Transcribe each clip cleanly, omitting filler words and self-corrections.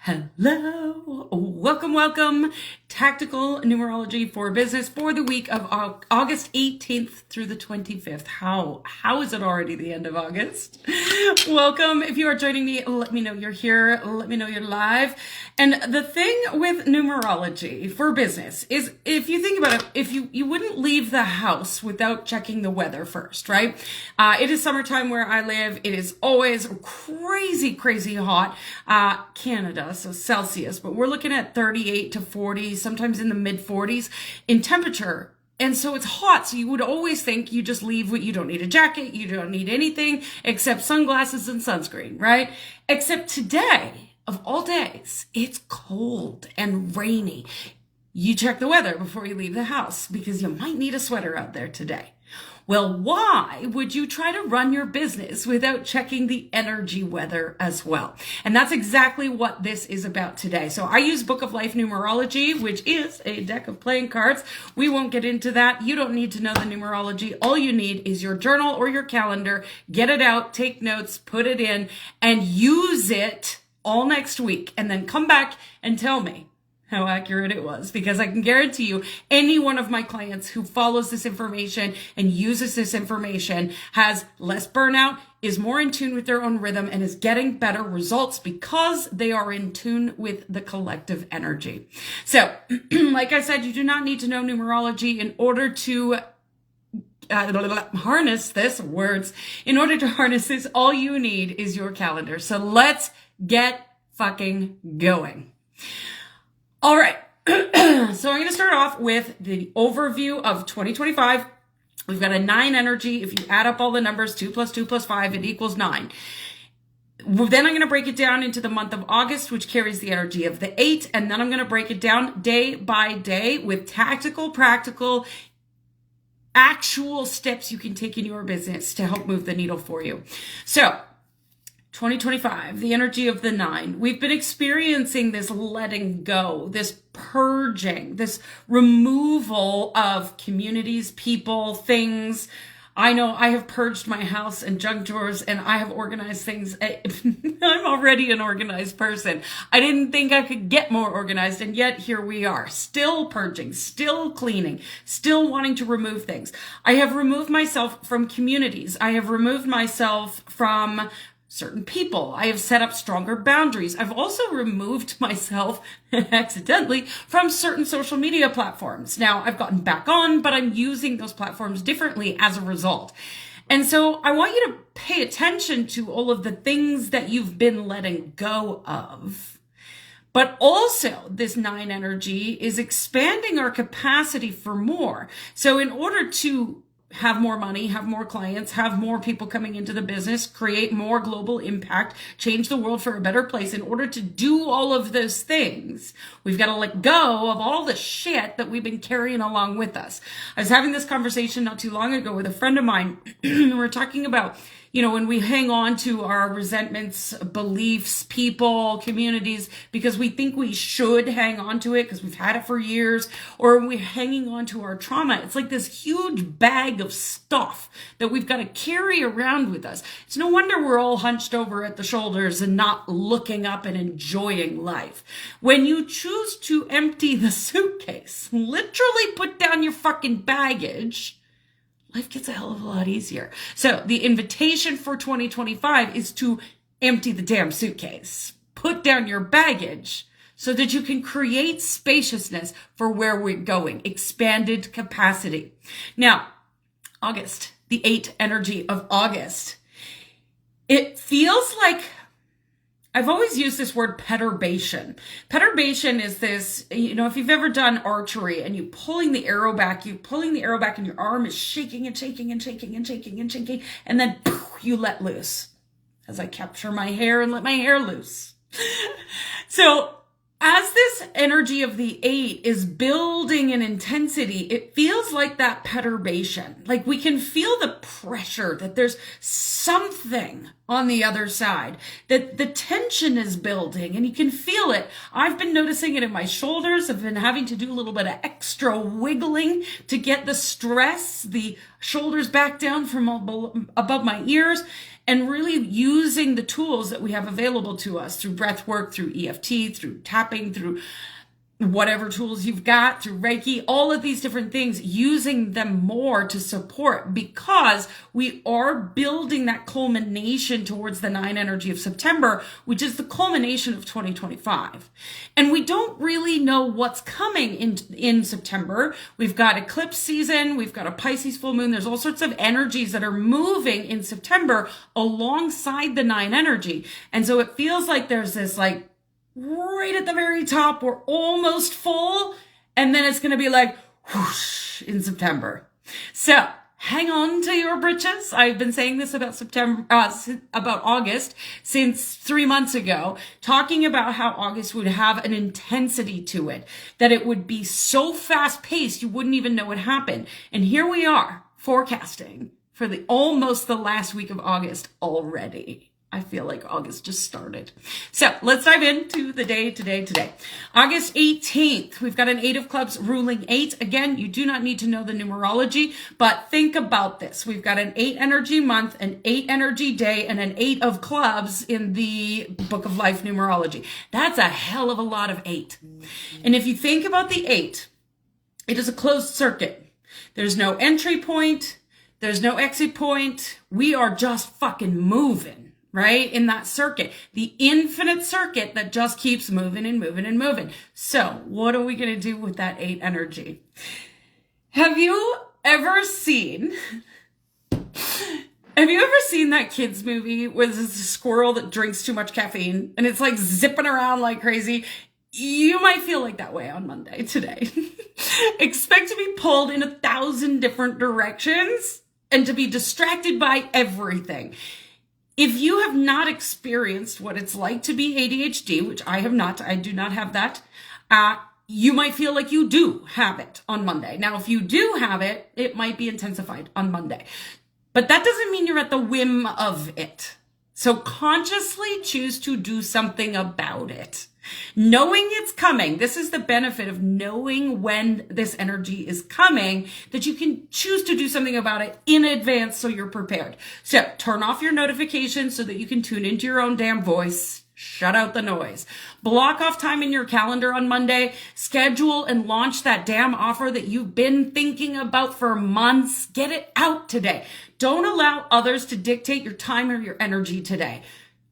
Hello, welcome. Tactical numerology for business for the week of August 18th through the 25th. How is it already the end of August? Welcome. If you are joining me, let me know you're here. Let me know you're live. And the thing with numerology for business is, if you think about it, if you wouldn't leave the house without checking the weather first, right? It is summertime where I live. It is always crazy hot. Canada, so Celsius, but we're looking at 38 to 40, sometimes in the mid 40s in temperature. And so it's hot. So you would always think you just leave what you don't need a jacket. You don't need anything except sunglasses and sunscreen, right? Except today, of all days, it's cold and rainy. You check the weather before you leave the house because you might need a sweater out there today. Well, why would you try to run your business without checking the energy weather as well? And that's exactly what this is about today. So I use Book of Life numerology, which is a deck of playing cards. We won't get into that. You don't need to know the numerology. All you need is your journal or your calendar. Get it out, take notes, put it in, and use it all next week. And then come back and tell me how accurate it was, because I can guarantee you any one of my clients who follows this information and uses this information has less burnout, is more in tune with their own rhythm, and is getting better results because they are in tune with the collective energy. So, like I said, you do not need to know numerology in order to harness this. In order to harness this, all you need is your calendar. So let's get fucking going. All right, so I'm going to start off with the overview of 2025. We've got a 9 energy. If you add up all the numbers, 2 plus 2 plus 5, it equals 9. Then I'm going to break it down into the month of August, which carries the energy of the 8. And then I'm going to break it down day by day with tactical, practical, actual steps you can take in your business to help move the needle for you. So 2025, the energy of the 9. We've been experiencing this letting go, this purging, this removal of communities, people, things. I know I have purged my house and junk drawers, and I have organized things. I'm already an organized person. I didn't think I could get more organized, and yet here we are, still purging, still cleaning, still wanting to remove things. I have removed myself from communities. I have removed myself from certain people. I have set up stronger boundaries. I've also removed myself accidentally from certain social media platforms. Now I've gotten back on, but I'm using those platforms differently as a result. And so I want you to pay attention to all of the things that you've been letting go of. But also, this 9 energy is expanding our capacity for more. So in order to have more money, have more clients, have more people coming into the business, create more global impact, change the world for a better place. In order to do all of those things, we've got to let go of all the shit that we've been carrying along with us. I was having this conversation not too long ago with a friend of mine. We're talking about, when we hang on to our resentments, beliefs, people, communities, because we think we should hang on to it because we've had it for years, or we're hanging on to our trauma. It's like this huge bag of stuff that we've got to carry around with us. It's no wonder we're all hunched over at the shoulders and not looking up and enjoying life. When you choose to empty the suitcase, literally put down your fucking baggage, life gets a hell of a lot easier. So the invitation for 2025 is to empty the damn suitcase. Put down your baggage so that you can create spaciousness for where we're going. Expanded capacity. Now, August, the 8 energy of August. It feels like, I've always used this word perturbation. Perturbation is this, if you've ever done archery and you're pulling the arrow back and your arm is shaking and shaking and shaking and shaking and shaking, and then poof, you let loose. As I capture my hair and let my hair loose. So as this energy of the 8 is building in intensity, it feels like that perturbation. Like we can feel the pressure that there's something on the other side. That the tension is building and you can feel it. I've been noticing it in my shoulders. I've been having to do a little bit of extra wiggling to get the stress, the shoulders back down from above my ears, and really using the tools that we have available to us through breath work, through EFT, through tapping, through whatever tools you've got, through Reiki, all of these different things, using them more to support, because we are building that culmination towards the 9 energy of September, which is the culmination of 2025. And we don't really know what's coming in September. We've got eclipse season, we've got a Pisces full moon, there's all sorts of energies that are moving in September alongside the 9 energy. And so it feels like there's this like, right at the very top, we're almost full, and then it's going to be like whoosh in September. So hang on to your britches. I've been saying this about about August since 3 months ago, talking about how August would have an intensity to it, that it would be so fast paced you wouldn't even know what happened. And here we are forecasting for almost the last week of August already. I feel like August just started. So let's dive into the day today. August 18th, we've got an 8 of clubs ruling 8. Again, you do not need to know the numerology, but think about this. We've got an 8 energy month, an 8 energy day, and an 8 of clubs in the Book of Life numerology. That's a hell of a lot of 8. And if you think about the 8, it is a closed circuit. There's no entry point. There's no exit point. We are just fucking moving. Right? In that circuit, the infinite circuit that just keeps moving and moving and moving. So what are we going to do with that 8 energy? Have you ever seen that kids movie with this squirrel that drinks too much caffeine and it's like zipping around like crazy? You might feel like that way on Monday today. Expect to be pulled in 1,000 different directions and to be distracted by everything. If you have not experienced what it's like to be ADHD, which I have not, I do not have that, you might feel like you do have it on Monday. Now, if you do have it, it might be intensified on Monday. But that doesn't mean you're at the whim of it. So consciously choose to do something about it. Knowing it's coming, this is the benefit of knowing when this energy is coming, that you can choose to do something about it in advance so you're prepared. So turn off your notifications so that you can tune into your own damn voice. Shut out the noise. Block off time in your calendar on Monday. Schedule and launch that damn offer that you've been thinking about for months. Get it out today. Don't allow others to dictate your time or your energy today.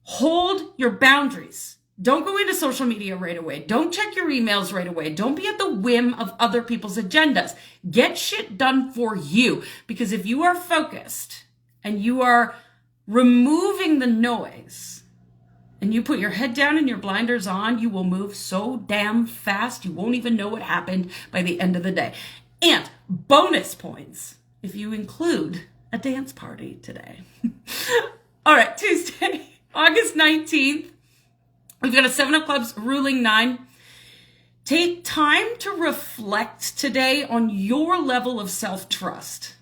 Hold your boundaries. Don't go into social media right away. Don't check your emails right away. Don't be at the whim of other people's agendas. Get shit done for you. Because if you are focused and you are removing the noise and you put your head down and your blinders on, you will move so damn fast you won't even know what happened by the end of the day. And bonus points if you include a dance party today. All right, Tuesday, August 19th. We've got a 7 of clubs ruling 9. Take time to reflect today on your level of self-trust.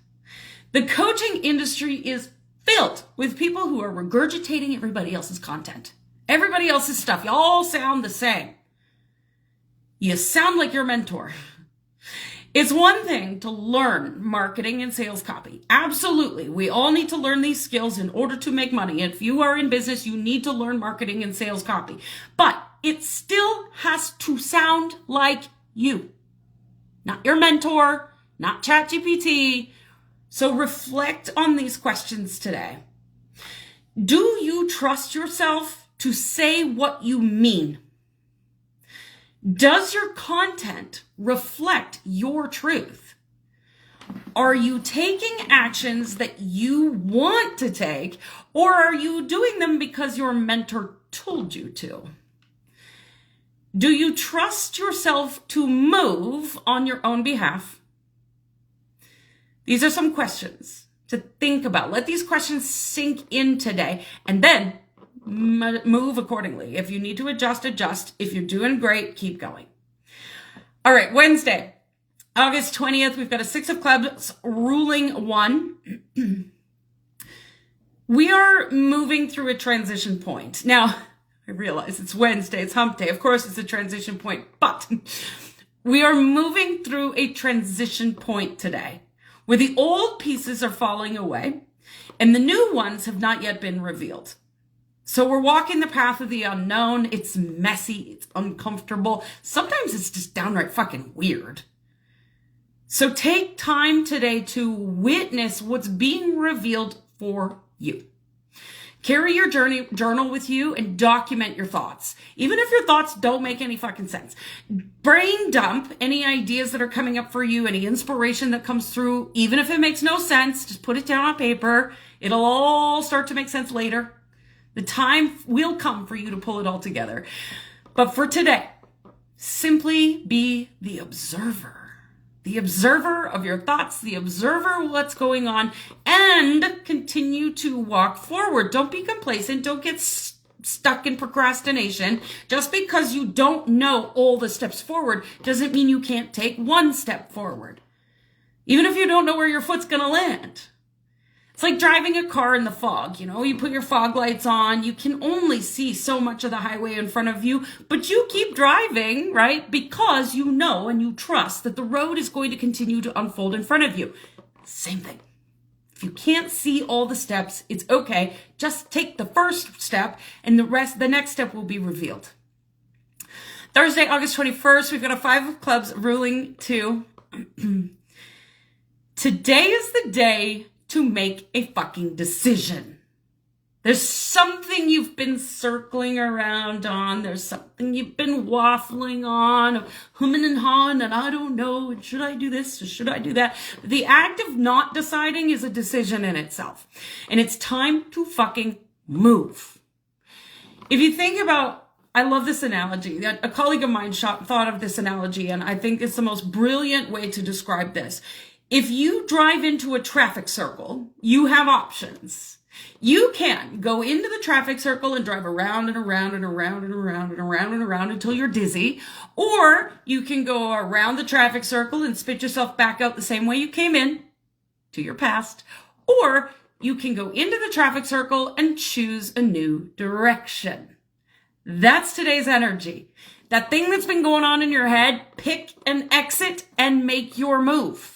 The coaching industry is filled with people who are regurgitating everybody else's content, everybody else's stuff. Y'all sound the same. You sound like your mentor. It's one thing to learn marketing and sales copy. Absolutely. We all need to learn these skills in order to make money. If you are in business, you need to learn marketing and sales copy. But it still has to sound like you. Not your mentor, not ChatGPT. So reflect on these questions today. Do you trust yourself to say what you mean? Does your content reflect your truth? Are you taking actions that you want to take, or are you doing them because your mentor told you to? Do you trust yourself to move on your own behalf? These are some questions to think about. Let these questions sink in today, and then move accordingly. If you need to adjust, adjust. If you're doing great, keep going. All right, Wednesday, August 20th, we've got a 6 of clubs ruling 1. We are moving through a transition point. Now, I realize it's Wednesday, it's hump day. Of course, it's a transition point, but we are moving through a transition point today where the old pieces are falling away and the new ones have not yet been revealed. So we're walking the path of the unknown. It's messy, it's uncomfortable. Sometimes it's just downright fucking weird. So take time today to witness what's being revealed for you. Carry your journal with you and document your thoughts. Even if your thoughts don't make any fucking sense. Brain dump any ideas that are coming up for you, any inspiration that comes through. Even if it makes no sense, just put it down on paper. It'll all start to make sense later. The time will come for you to pull it all together. But for today, simply be the observer. The observer of your thoughts, the observer of what's going on, and continue to walk forward. Don't be complacent. Don't get stuck in procrastination. Just because you don't know all the steps forward doesn't mean you can't take one step forward. Even if you don't know where your foot's going to land. It's like driving a car in the fog. You put your fog lights on, you can only see so much of the highway in front of you, but you keep driving, right? Because you know and you trust that the road is going to continue to unfold in front of you. Same thing. If you can't see all the steps, it's okay. Just take the first step and the next step will be revealed. Thursday, August 21st, we've got a 5 of clubs ruling 2. Today is the day to make a fucking decision. There's something you've been circling around on. There's something you've been waffling on, humming and hawing, and I don't know, and should I do this or should I do that? The act of not deciding is a decision in itself. And it's time to fucking move. If you think about, I love this analogy. A colleague of mine thought of this analogy, and I think it's the most brilliant way to describe this. If you drive into a traffic circle, you have options. You can go into the traffic circle and drive around and around and around and around and around and around until you're dizzy. Or you can go around the traffic circle and spit yourself back out the same way you came in to your past. Or you can go into the traffic circle and choose a new direction. That's today's energy. That thing that's been going on in your head, pick an exit and make your move.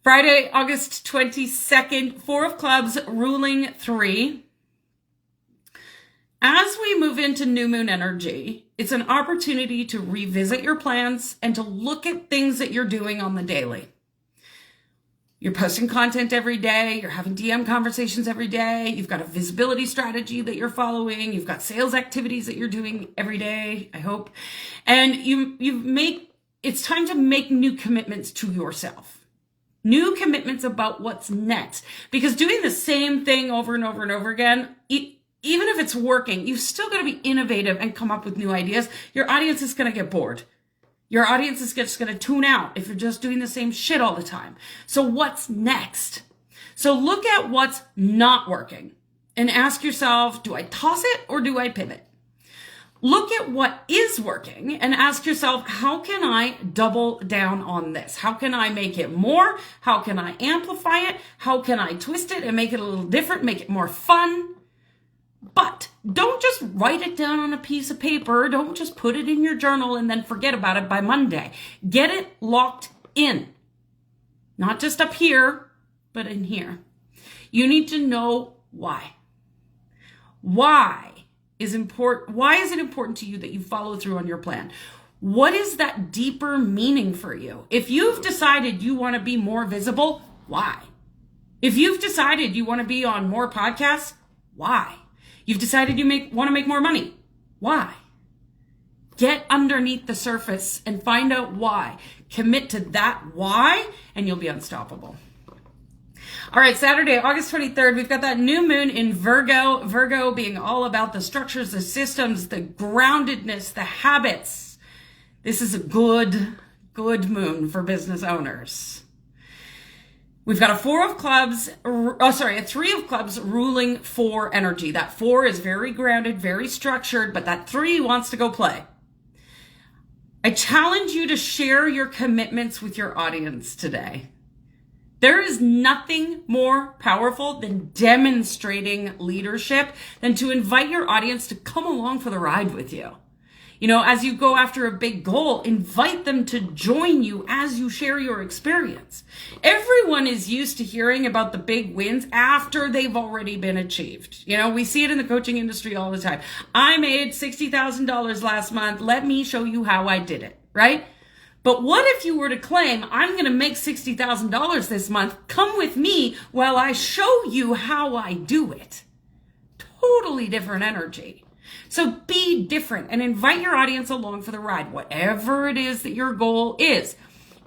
Friday, August 22nd, 4 of clubs, ruling 3. As we move into new moon energy, it's an opportunity to revisit your plans and to look at things that you're doing on the daily. You're posting content every day. You're having DM conversations every day. You've got a visibility strategy that you're following. You've got sales activities that you're doing every day, I hope. And it's time to make new commitments to yourself. New commitments about what's next. Because doing the same thing over and over and over again, even if it's working, you've still got to be innovative and come up with new ideas. Your audience is going to get bored. Your audience is just going to tune out if you're just doing the same shit all the time. So what's next? So look at what's not working and ask yourself, do I toss it or do I pivot? Look at what is working and ask yourself, how can I double down on this? How can I make it more? How can I amplify it? How can I twist it and make it a little different, make it more fun? But don't just write it down on a piece of paper. Don't just put it in your journal and then forget about it by Monday. Get it locked in. Not just up here, but in here. You need to know why. Why is it important to you that you follow through on your plan? What is that deeper meaning for you? If you've decided you want to be more visible, why? If you've decided you want to be on more podcasts, why? You've decided you want to make more money, why? Get underneath the surface and find out why. Commit to that why, and you'll be unstoppable. All right, Saturday, August 23rd, we've got that new moon in Virgo. Virgo being all about the structures, the systems, the groundedness, the habits. This is a good moon for business owners. We've got a 3 of clubs ruling 4 energy. That 4 is very grounded, very structured, but that 3 wants to go play. I challenge you to share your commitments with your audience today. There is nothing more powerful than demonstrating leadership than to invite your audience to come along for the ride with you. You know, as you go after a big goal, invite them to join you as you share your experience. Everyone is used to hearing about the big wins after they've already been achieved. You know, we see it in the coaching industry all the time. I made $60,000 last month. Let me show you how I did it, right? But what if you were to claim, I'm going to make $60,000 this month. Come with me while I show you how I do it. Totally different energy. So be different and invite your audience along for the ride, whatever it is that your goal is.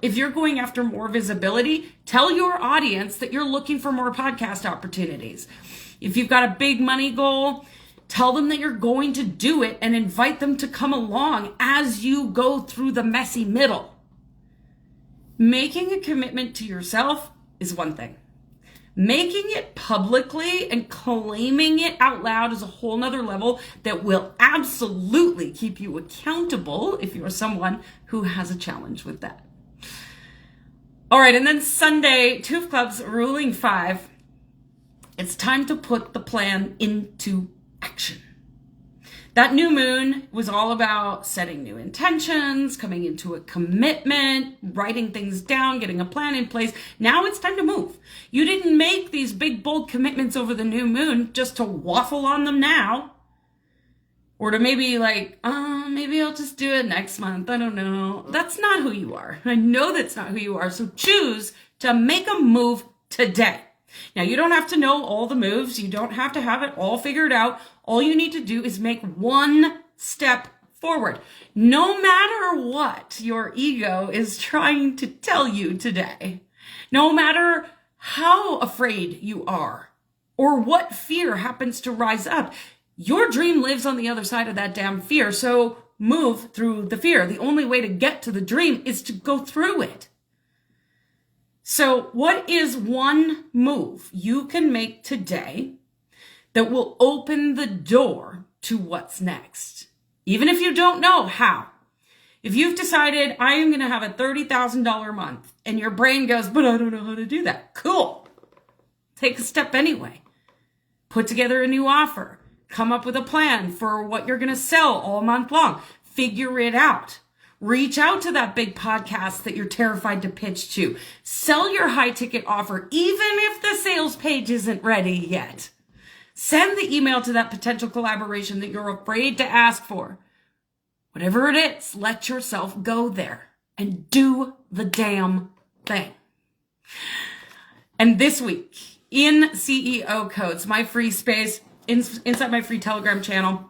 If you're going after more visibility, tell your audience that you're looking for more podcast opportunities. If you've got a big money goal, tell them that you're going to do it and invite them to come along as you go through the messy middle. Making a commitment to yourself is one thing. Making it publicly and claiming it out loud is a whole nother level that will absolutely keep you accountable if you're someone who has a challenge with that. All right, and then Sunday, 2 of Clubs, ruling 5. It's time to put the plan into action. That new moon was all about setting new intentions, coming into a commitment, writing things down, getting a plan in place. Now it's time to move. You didn't make these big, bold commitments over the new moon just to waffle on them now. Or to maybe maybe I'll just do it next month. I don't know. That's not who you are. I know that's not who you are. So choose to make a move today. Now, you don't have to know all the moves. You don't have to have it all figured out. All you need to do is make one step forward. No matter what your ego is trying to tell you today, no matter how afraid you are or what fear happens to rise up, your dream lives on the other side of that damn fear. So move through the fear. The only way to get to the dream is to go through it. So what is one move you can make today that will open the door to what's next? Even if you don't know how. If you've decided, I am going to have a $30,000 month, and your brain goes, but I don't know how to do that. Cool. Take a step anyway. Put together a new offer. Come up with a plan for what you're going to sell all month long. Figure it out. Reach out to that big podcast that you're terrified to pitch to. Sell your high ticket offer, even if the sales page isn't ready yet. Send the email to that potential collaboration that you're afraid to ask for. Whatever it is, let yourself go there and do the damn thing. And this week in CEO Codes, my free space inside my free Telegram channel,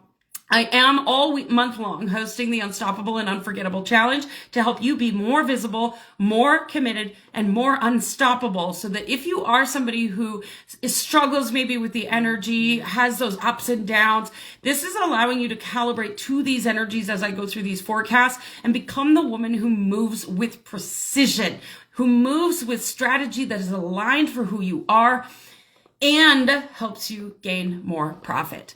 I am all month long hosting the Unstoppable and Unforgettable Challenge to help you be more visible, more committed, and more unstoppable, so that if you are somebody who struggles maybe with the energy, has those ups and downs, this is allowing you to calibrate to these energies as I go through these forecasts and become the woman who moves with precision, who moves with strategy that is aligned for who you are and helps you gain more profit.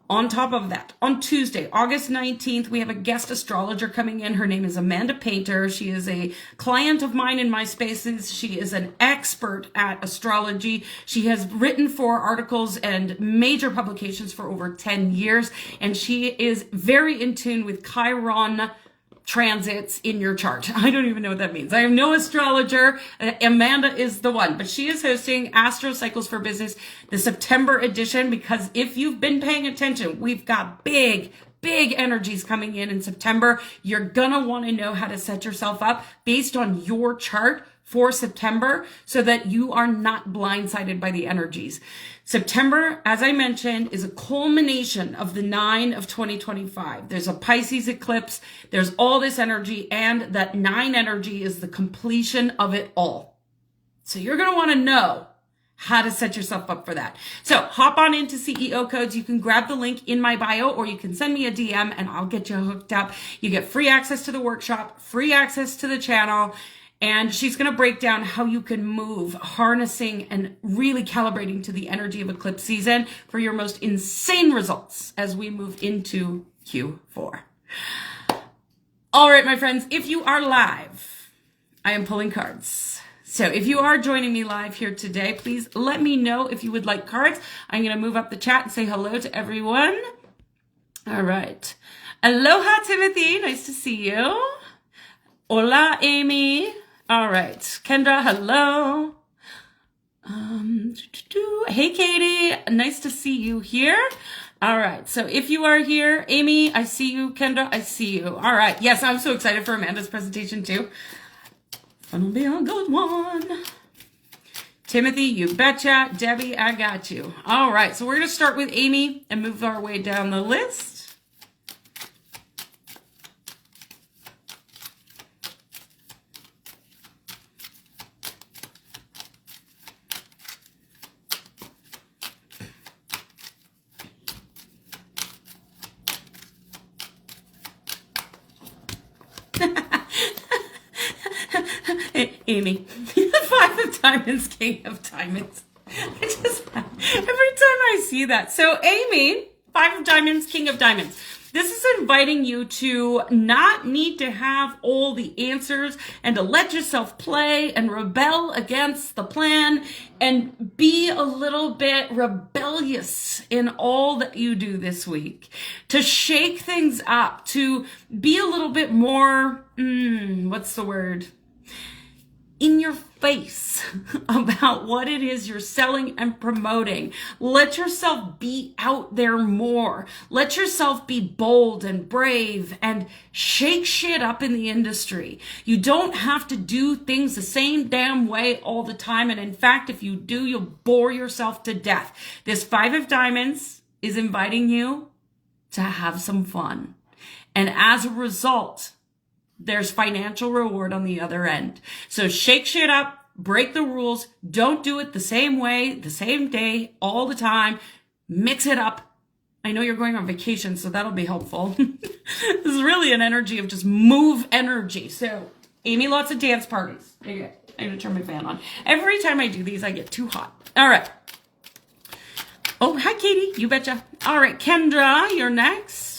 On top of that, on Tuesday, August 19th, we have a guest astrologer coming in. Her name is Amanda Painter. She is a client of mine in my spaces. She is an expert at astrology. She has written for articles and major publications for over 10 years, and she is very in tune with Chiron transits in your chart. I don't even know what that means. I am no astrologer. Amanda is the one, but she is hosting Astro Cycles for Business, the September edition, because if you've been paying attention, we've got big energies coming in September. You're gonna want to know how to set yourself up based on your chart for September so that you are not blindsided by the energies. September, as I mentioned, is a culmination of the 9 of 2025. There's a Pisces eclipse. There's all this energy, and that 9 energy is the completion of it all. So you're going to want to know how to set yourself up for that. So hop on into CEO Codes. You can grab the link in my bio, or you can send me a DM and I'll get you hooked up. You get free access to the workshop, free access to the channel. And she's going to break down how you can move, harnessing and really calibrating to the energy of eclipse season for your most insane results as we move into Q4. All right, my friends, if you are live, I am pulling cards. So if you are joining me live here today, please let me know if you would like cards. I'm going to move up the chat and say hello to everyone. All right. Aloha, Timothy. Nice to see you. Hola, Amy. All right. Kendra, hello. Hey, Katie. Nice to see you here. All right. So if you are here, Amy, I see you. Kendra, I see you. All right. Yes, I'm so excited for Amanda's presentation too. It'll be a good one. Timothy, you betcha. Debbie, I got you. All right, so we're going to start with Amy and move our way down the list. Amy, 5 of diamonds, king of diamonds. Every time I see that. So Amy, 5 of diamonds, king of diamonds. This is inviting you to not need to have all the answers and to let yourself play and rebel against the plan and be a little bit rebellious in all that you do this week. To shake things up, to be a little bit more, what's the word? In your face about what it is you're selling and promoting. Let yourself be out there more. Let yourself be bold and brave and shake shit up in the industry. You don't have to do things the same damn way all the time. And in fact, if you do, you'll bore yourself to death. This 5 of diamonds is inviting you to have some fun. And as a result, there's financial reward on the other end. So shake shit up, break the rules, don't do it the same way, the same day, all the time. Mix it up. I know you're going on vacation, so that'll be helpful. This is really an energy of just move energy. So Amy, lots of dance parties. Okay, I'm gonna turn my fan on. Every time I do these, I get too hot. All right. Oh, hi, Katie. You betcha. All right, Kendra, you're next.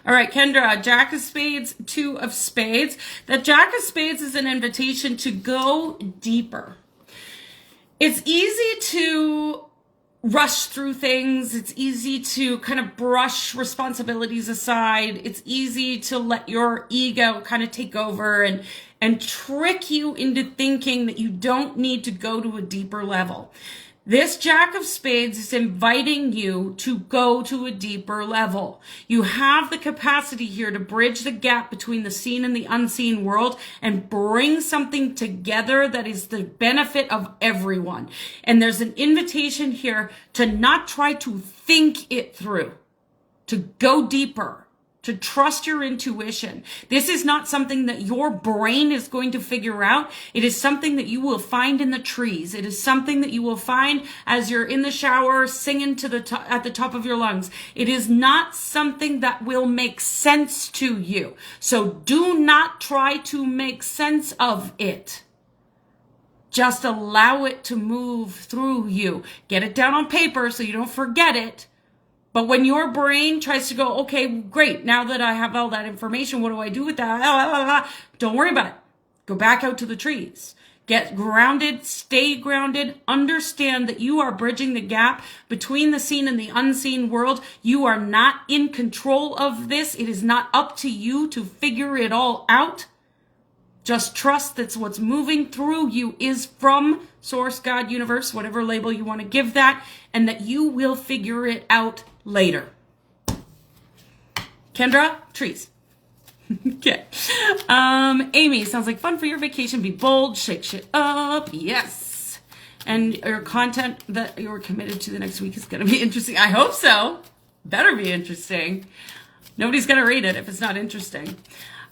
All right, Kendra, Jack of Spades, 2 of Spades. The Jack of Spades is an invitation to go deeper. It's easy to rush through things. It's easy to kind of brush responsibilities aside. It's easy to let your ego kind of take over and trick you into thinking that you don't need to go to a deeper level. This Jack of Spades is inviting you to go to a deeper level. You have the capacity here to bridge the gap between the seen and the unseen world and bring something together that is the benefit of everyone. And there's an invitation here to not try to think it through, to go deeper, to trust your intuition. This is not something that your brain is going to figure out. It is something that you will find in the trees. It is something that you will find as you're in the shower singing to at the top of your lungs. It is not something that will make sense to you. So do not try to make sense of it. Just allow it to move through you. Get it down on paper so you don't forget it. But when your brain tries to go, okay, great, now that I have all that information, what do I do with that? Don't worry about it. Go back out to the trees. Get grounded, stay grounded, understand that you are bridging the gap between the seen and the unseen world. You are not in control of this. It is not up to you to figure it all out. Just trust that what's moving through you is from Source, God, Universe, whatever label you want to give that, and that you will figure it out later. Kendra, trees. Okay. Amy, sounds like fun for your vacation. Be bold, shake shit up. Yes. And your content that you're committed to the next week is going to be interesting. I hope so. Better be interesting. Nobody's going to read it if it's not interesting.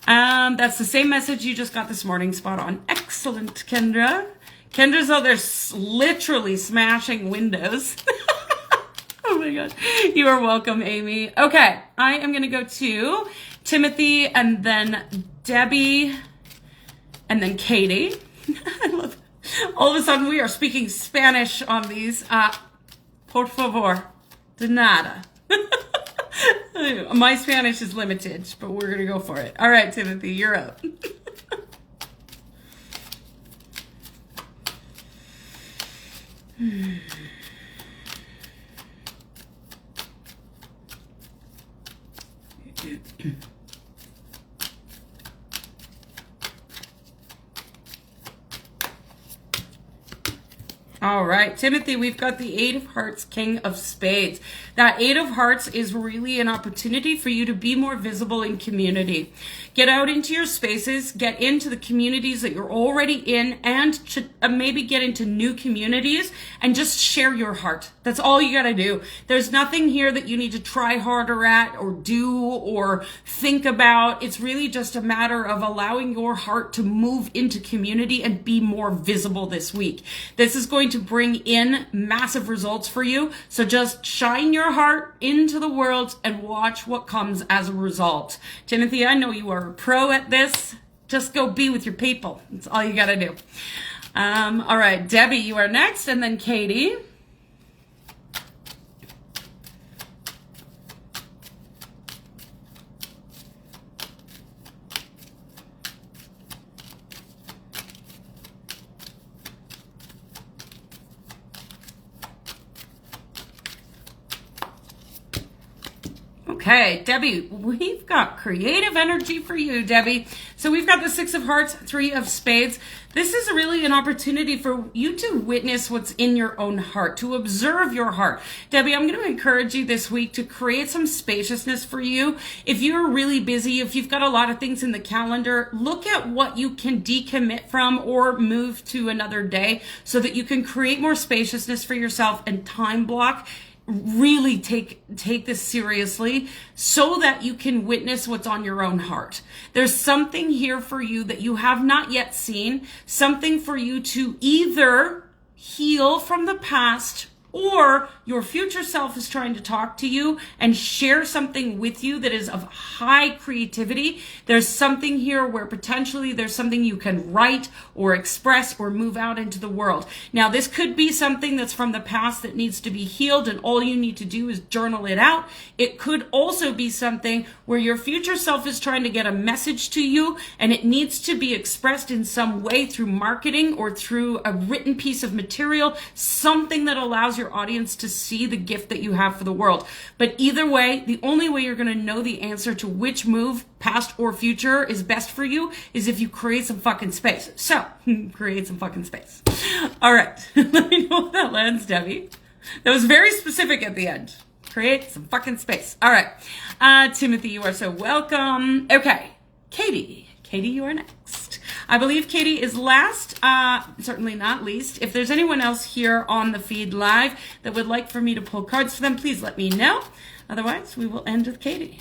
That's the same message you just got this morning. Spot on. Excellent, Kendra. Kendra's out there literally smashing windows. Oh my God. You are welcome, Amy. Okay. I am going to go to Timothy and then Debbie and then Katie. I love it. All of a sudden we are speaking Spanish on these. Por favor, de nada. My Spanish is limited, but we're going to go for it. All right, Timothy, you're up. All right, Timothy, we've got the Eight of Hearts, King of Spades. That Eight of Hearts is really an opportunity for you to be more visible in community. Get out into your spaces, get into the communities that you're already in, and maybe get into new communities and just share your heart. That's all you got to do. There's nothing here that you need to try harder at or do or think about. It's really just a matter of allowing your heart to move into community and be more visible this week. This is going to bring in massive results for you. So just shine your heart into the world and watch what comes as a result. Timothy, I know you are a pro at this. Just go be with your people. That's all you got to do. All right, Debbie, you are next, and then Katie. Okay, Debbie, we've got creative energy for you, Debbie. So we've got the Six of Hearts, Three of Spades. This is really an opportunity for you to witness what's in your own heart, to observe your heart. Debbie, I'm going to encourage you this week to create some spaciousness for you. If you're really busy, if you've got a lot of things in the calendar, look at what you can decommit from or move to another day so that you can create more spaciousness for yourself and time block. Really take this seriously so that you can witness what's on your own heart. There's something here for you that you have not yet seen, something for you to either heal from the past, or your future self is trying to talk to you and share something with you that is of high creativity. There's something here where potentially there's something you can write or express or move out into the world. Now, this could be something that's from the past that needs to be healed, and all you need to do is journal it out. It could also be something where your future self is trying to get a message to you, and it needs to be expressed in some way through marketing or through a written piece of material, something that allows your audience to see the gift that you have for the world. But either way, the only way you're going to know the answer to which move, past or future, is best for you is if you create some fucking space. So, create some fucking space. All right. Let me know if that lands, Debbie. That was very specific at the end. Create some fucking space. All right. Timothy, you are so welcome. Okay. Katie, you are next. I believe Katie is last, certainly not least. If there's anyone else here on the feed live that would like for me to pull cards for them, please let me know. Otherwise, we will end with Katie.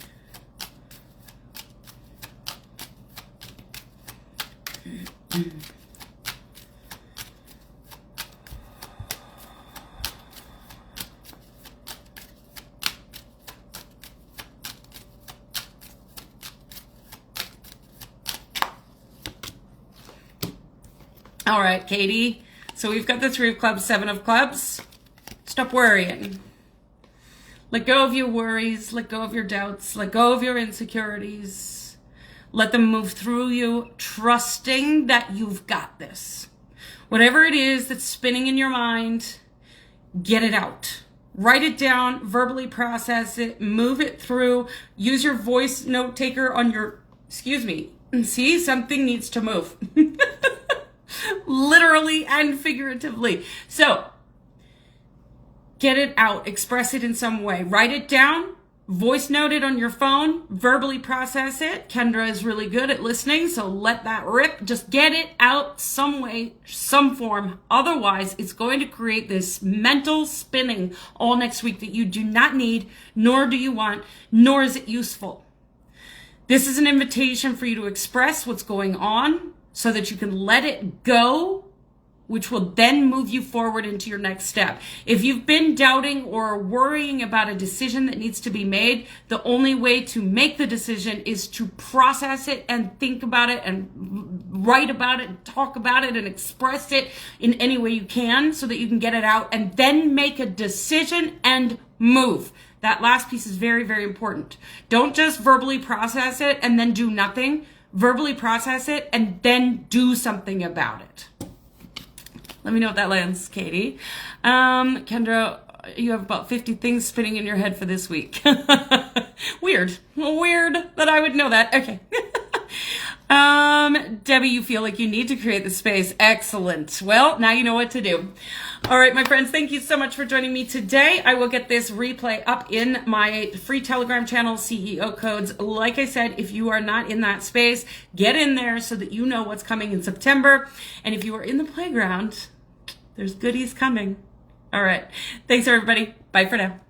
All right, Katie. So we've got the Three of Clubs, Seven of Clubs. Stop worrying. Let go of your worries. Let go of your doubts. Let go of your insecurities. Let them move through you, trusting that you've got this. Whatever it is that's spinning in your mind, get it out. Write it down, verbally process it, move it through. Use your voice note taker on your, see, something needs to move. Literally and figuratively. So, get it out, express it in some way. Write it down, voice note it on your phone, verbally process it. Kendra is really good at listening, so let that rip. Just get it out some way, some form. Otherwise, it's going to create this mental spinning all next week that you do not need, nor do you want, nor is it useful. This is an invitation for you to express what's going on so that you can let it go which will then move you forward into your next step. If you've been doubting or worrying about a decision that needs to be made, the only way to make the decision is to process it and think about it and write about it and talk about it and express it in any way you can so that you can get it out and then make a decision and move. That last piece is very, very important. Don't just verbally process it and then do nothing. Verbally process it and then do something about it. Let me know if that lands, Katie. Kendra, you have about 50 things spinning in your head for this week. Weird that I would know that. Okay. Debbie, you feel like you need to create the space. Excellent. Well, now you know what to do. All right, my friends, thank you so much for joining me today. I will get this replay up in my free Telegram channel, CEO Codes. Like I said, if you are not in that space, get in there so that you know what's coming in September. And if you are in the playground, there's goodies coming. All right. Thanks, everybody. Bye for now.